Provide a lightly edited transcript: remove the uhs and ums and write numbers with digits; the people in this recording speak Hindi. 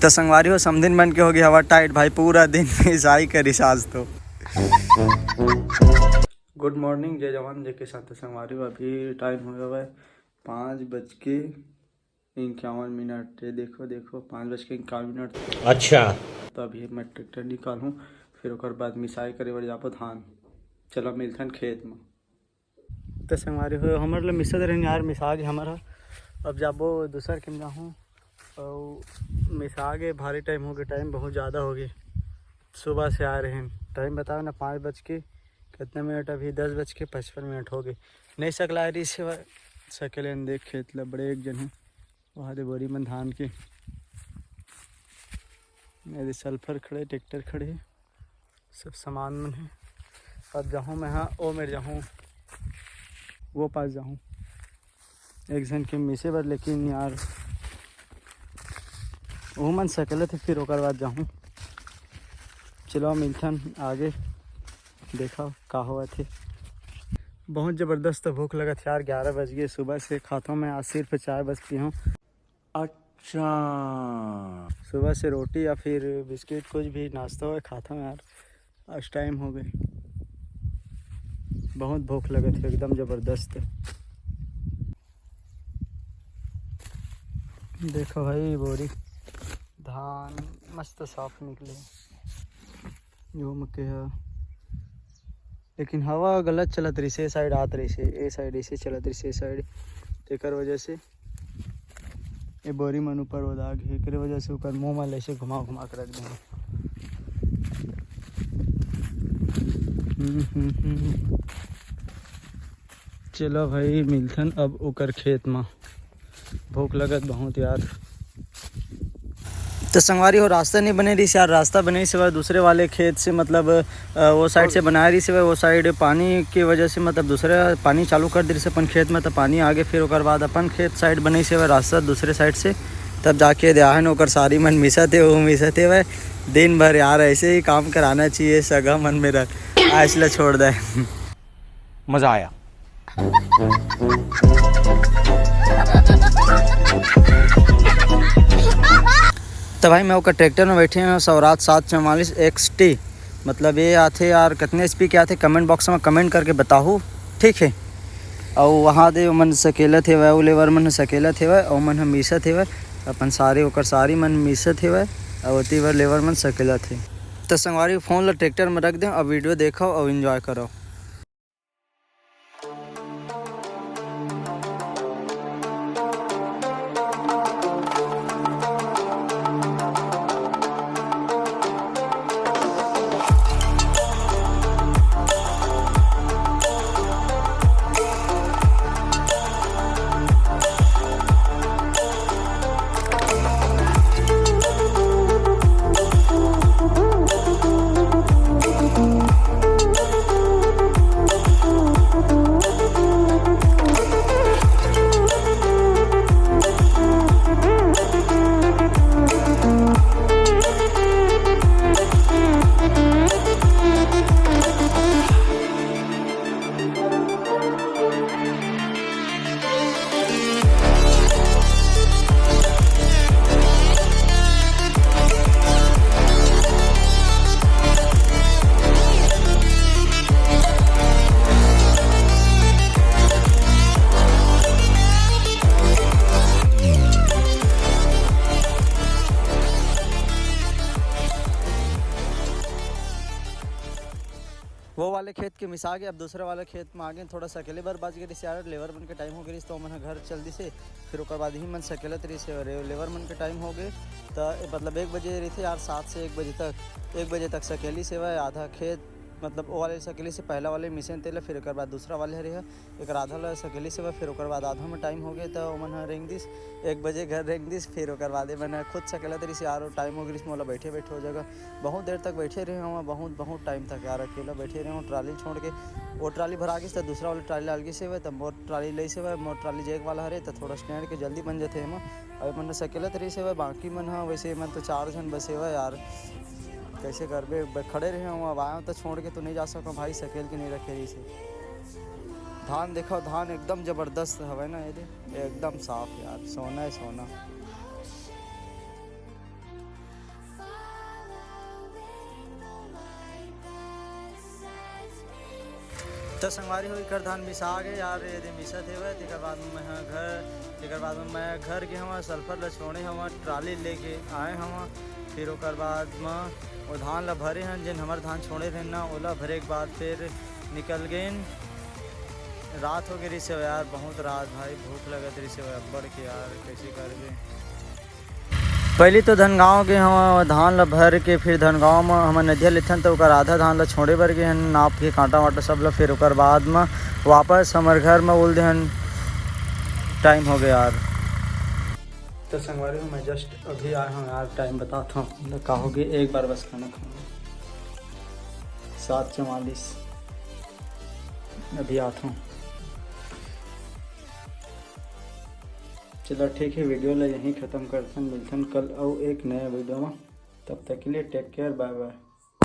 तो संगवारी हो समदिन बन के हो गई हवा टाइट भाई, पूरा दिन ईसाई करी साज। तो गुड मॉर्निंग जय जवान जय किसान। संगवारी हो अभी टाइम हो गया है 5:51। ये देखो 5:51। अच्छा, तो अभी मैं ट्रैक्टर निकालूँ, फिर ओकर बाद मिसाई करे बर जाबो धान। चलो मिलथन खेत में। तो संगवारी हो हमारे लिए मिसत रहे यार, मिसा के हमारा अब जाबो दूसर के जाऊँ और मिसा के भारी टाइम हो गया, टाइम बहुत ज़्यादा हो गया। सुबह से आ रहे हैं, टाइम बताओ ना 5:00 अभी 10:55 हो गए। नहीं सकला रही से सकले देख खेत ला बड़े एक जन है वहाँ दे बोरी में धान के मेरे सल्फर खड़े, ट्रैक्टर खड़े, सब सामान में है। अब जाऊँ मैं, हाँ ओ मेरे जाऊँ वो पास जाऊँ एक जन के मिसे बर, लेकिन यार वो मन सकले थे, फिर ओकर बाद जाऊँ। चलो मिलथन आगे, देखा का हुआ थे। बहुत ज़बरदस्त भूख लगा था यार, 11 बज गए सुबह से। खाता हूँ मैं आज सिर्फ चाय बस पी हूँ। अच्छा, सुबह से रोटी या फिर बिस्किट कुछ भी नाश्ता हुआ खाता हूँ यार। आज टाइम हो गए, बहुत भूख लगा था एकदम ज़बरदस्त। देखो भाई बोरी धान मस्त साफ निकले, जो मक्के है, लेकिन हवा गलत चलत रही से साइड आत रही से, ए साइड ऐसे चलत रही से साइड, तेकर वजह से ये बोरी मन ऊपर हो दाग है, एक वजह से ऊपर मुँह में ऐसे घुमा घुमा कर रख देंगे। चलो भाई मिलथन अब ओकर खेत में, भूख लगत बहुत यार। तो संगवारी हो रास्ता नहीं बने रही से यार, रास्ता बने से दूसरे वाले खेत से, मतलब वो साइड से बना रही से, वो साइड पानी की वजह से मतलब दूसरे पानी चालू कर दी से अपन खेत में, तो पानी आगे फिर ओकर बाद अपन खेत साइड बने से रास्ता दूसरे साइड से, तब जाके ध्यान ओकर सारी मन मिसते वो मिसते हुए। दिन भर यार ऐसे ही काम कराना चाहिए, सगा मन मेरा ऐसला छोड़ दे। मजा आया। तो भाई मैं ओकर ट्रैक्टर में बैठे हैं स्वराज 744 XT, मतलब ये आते यार कितने SP के आते कमेंट बॉक्स में कमेंट करके बताओ, ठीक है। और वहाँ दे मन सकेला थे वह लेवर मन सकेला थे वह, और मन हम मिसत थे वह अपन सारे ओकर सारी मन मिसत थे वह, और अति वर लेवर मन सकेला थे। तो संगवारी फ़ोन ला ट्रैक्टर में रख दें और वीडियो देखो और इन्जॉय करो। वो वाले खेत के मिसा के अब दूसरे वाले खेत में आ गए, थोड़ा सा अकेले बार बाज गई यार, लेबर मन के टाइम हो गई तो मन घर चल दी से, फिर ओकर बाद ही मन सकेला तरी से लेबर मन के टाइम हो गए। तो मतलब 1 बजे रही थे यार, 7 से 1 बजे तक सकेली से वह आधा खेत, मतलब वो वाले सकेली से पहला वाले मिशन तेल, फिर ओकर बाद दूसरा वाले रहे एक आधा ला सकेली से वह, फिर ओकर बाद आधा में टाइम हो गए तो मन रेंग दिस 1 बजे घर रेंग दिस, फिर ओकर बाद मैंने खुद सकेला तरी से यार टाइम हो गई मोला बैठे हो जगह, बहुत देर तक बैठे रहे हूँ, बहुत टाइम तक यार अकेला बैठे रहे हूँ। ट्राली छोड़ के वो ट्राली भरा गई तो दूसरा वाला ट्राली अलगी से हुए, तब मोर ट्राली ले से हुए, मोर ट्राली जेक वाला हरे तो थोड़ा स्टैंड के जल्दी बन जाते हैं। अभी मैंने सकेला तरी से हुए, बाकी मन हाँ वैसे मन तो 4 जन बसे हुआ यार, कैसे करबे, खड़े रहे हूँ। अब आया तो छोड़ के तो नहीं जा सका भाई, सकेल के नहीं रखे रही से। धान देखो, धान एकदम ज़बरदस्त हवे ना, ये एकदम साफ यार, सोना है सोना। तो संगवारी हुई कर धान मिसा गए यार, ये मिसा थे वह तेकर बाद में मैं घर के हम सल्फर ल छोड़े हम ट्राली लेके आए हम। फिर ओकर बाद में वो धान ला भरे हैं, जिन हमारे धान छोड़े रहे ना ओला भरे के बाद फिर निकल गए। रात हो गई से यार, बहुत रात भाई, भूख लगत रही से बढ़ के यार, कैसे करके पहले तो धनगांव के हम धान ला भर के फिर धनगांव में हम नदिया लेथन तो ओकर आधा धान ला छोड़े बर गए हन, नाप के कांटा वाटा सब ला। फिर ओकर बाद में वापस हमारे घर में बोल देहन टाइम हो गया यार। तो संगवारी में मैं जस्ट अभी आया हूँ यार, टाइम बताता हूँ कहोगे एक बार बस खाना खाऊंगा 7:44 अभी आता हूँ। चलो ठीक है, वीडियो ला यहीं ख़त्म करते हैं, मिलते हैं कल और एक नए वीडियो में। तब तक के लिए टेक केयर, बाय बाय।